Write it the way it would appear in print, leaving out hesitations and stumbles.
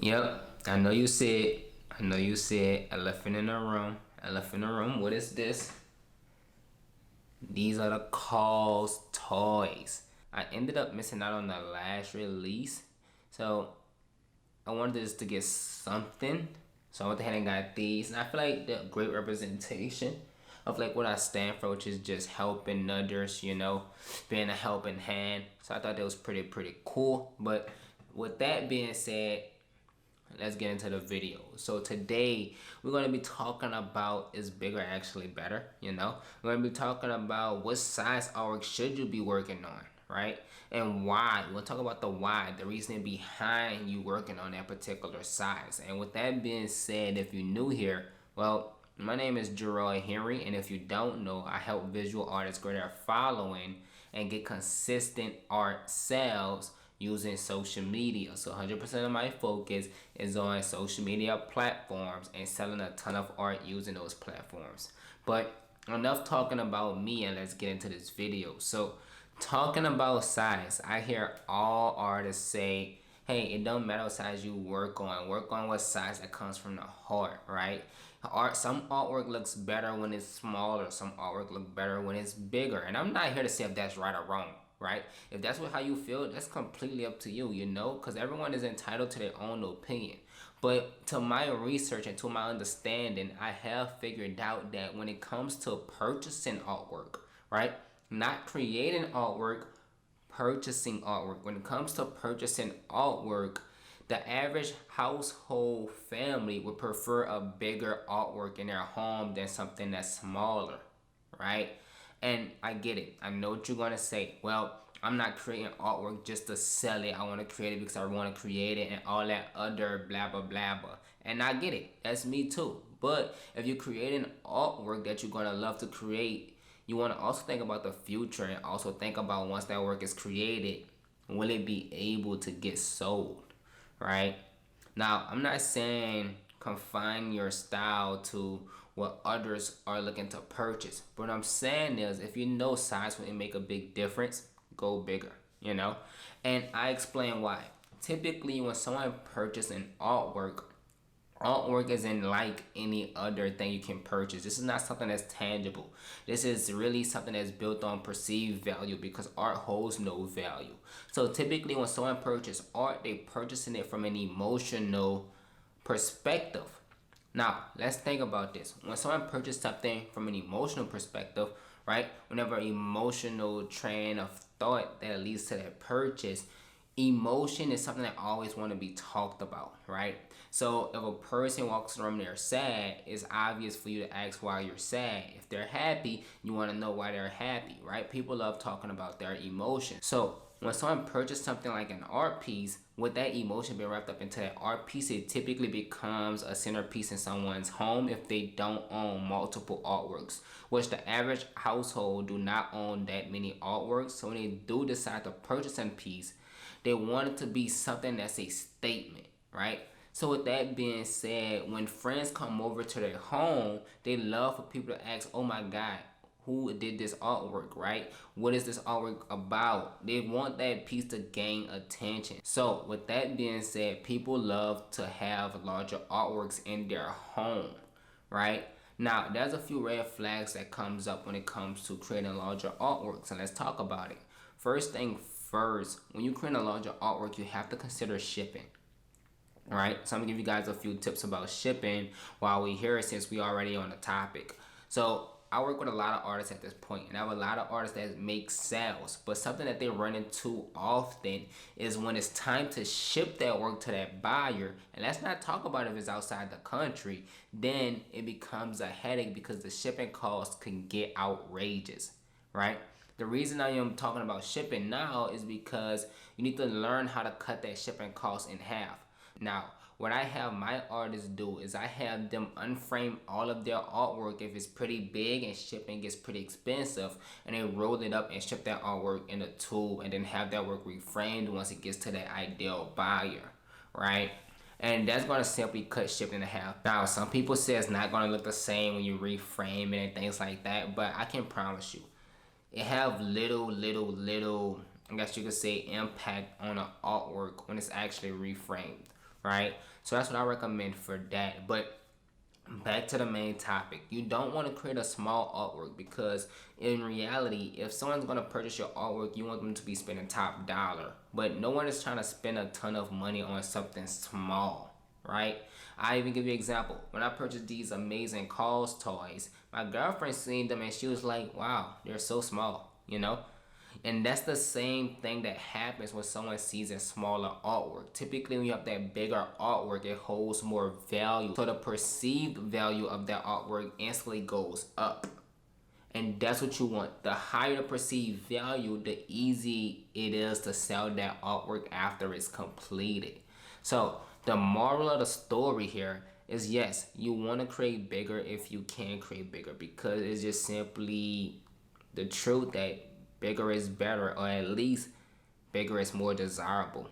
Yep, I know you said. I know you said elephant in the room. Elephant in the room. What is this? These are the Cause toys. I ended up missing out on the last release, so I wanted this to get something. So I went ahead and got these, and I feel like they're a great representation of like what I stand for, which is just helping others. Being a helping hand. So I thought that was pretty cool. But with that being said, let's get into the video. So today we're going to be talking about is bigger actually better. We're going to be talking about what size artwork should you be working on, right? And why. We'll talk about the why, the reasoning behind you working on that particular size. And with that being said, if you're new here, well, my name is Gerard Henry, and if you don't know, I help visual artists grow their following and get consistent art sales using social media. So 100% of my focus is on social media platforms and selling a ton of art using those platforms. But enough talking about me, and let's get into this video. So talking about size, I hear all artists say, hey, it don't matter what size you work on what size that comes from the heart, right? Some artwork looks better when it's smaller, some artwork look better when it's bigger. And I'm not here to say if that's right or wrong, right? If that's how you feel, that's completely up to you, because everyone is entitled to their own opinion. But to my research and to my understanding, I have figured out that when it comes to purchasing artwork, right, not creating artwork, purchasing artwork. When it comes to purchasing artwork, the average household family would prefer a bigger artwork in their home than something that's smaller, right? And I get it. I know what you're going to say. Well, I'm not creating artwork just to sell it. I want to create it because I want to create it and all that other blah, blah, blah, blah. And I get it. That's me too. But if you're creating artwork that you're going to love to create, you want to also think about the future and also think about once that work is created, will it be able to get sold, right? Now, I'm not saying confine your style to what others are looking to purchase. But what I'm saying is if you know size will make a big difference, go bigger. And I explain why. Typically, when someone purchases an artwork isn't like any other thing you can purchase. This is not something that's tangible. This is really something that's built on perceived value because art holds no value. So typically when someone purchases art, they purchasing it from an emotional perspective. Now, let's think about this. When someone purchases something from an emotional perspective, right? Whenever emotional train of thought that leads to that purchase, emotion is something that always want to be talked about, right? So if a person walks around and they're sad, it's obvious for you to ask why you're sad. If they're happy, you want to know why they're happy, right? People love talking about their emotions. So when someone purchases something like an art piece, with that emotion being wrapped up into that art piece, it typically becomes a centerpiece in someone's home if they don't own multiple artworks, which the average household do not own that many artworks. So when they do decide to purchase a piece, they want it to be something that's a statement, right? So with that being said, when friends come over to their home, they love for people to ask, oh my God, who did this artwork, right? What is this artwork about? They want that piece to gain attention. So with that being said, people love to have larger artworks in their home, right? Now, there's a few red flags that comes up when it comes to creating larger artworks, and let's talk about it. First thing first, when you create a larger artwork, you have to consider shipping. All right, so I'm gonna give you guys a few tips about shipping while we're here since we already on the topic. So I work with a lot of artists at this point, and I have a lot of artists that make sales, but something that they run into often is when it's time to ship that work to that buyer, and let's not talk about if it's outside the country, then it becomes a headache because the shipping costs can get outrageous, right? The reason I am talking about shipping now is because you need to learn how to cut that shipping cost in half. Now, what I have my artists do is I have them unframe all of their artwork if it's pretty big and shipping gets pretty expensive, and they roll it up and ship that artwork in a tube and then have that work reframed once it gets to that ideal buyer, right? And that's going to simply cut shipping in half. Now, some people say it's not going to look the same when you reframe it and things like that, but I can promise you, it have little, I guess you could say, impact on the artwork when it's actually reframed. right? So that's what I recommend for that. But back to the main topic, you don't want to create a small artwork, because in reality, if someone's going to purchase your artwork, you want them to be spending top dollar. But no one is trying to spend a ton of money on something small, right? I even give you an example. When I purchased these amazing Calls toys, my girlfriend seen them and she was like, wow, they're so small, you know? And that's the same thing that happens when someone sees a smaller artwork. Typically, when you have that bigger artwork, it holds more value. So the perceived value of that artwork instantly goes up. And that's what you want. The higher the perceived value, the easy it is to sell that artwork after it's completed. So the moral of the story here is, yes, you want to create bigger if you can create bigger, because it's just simply the truth that bigger is better, or at least bigger is more desirable.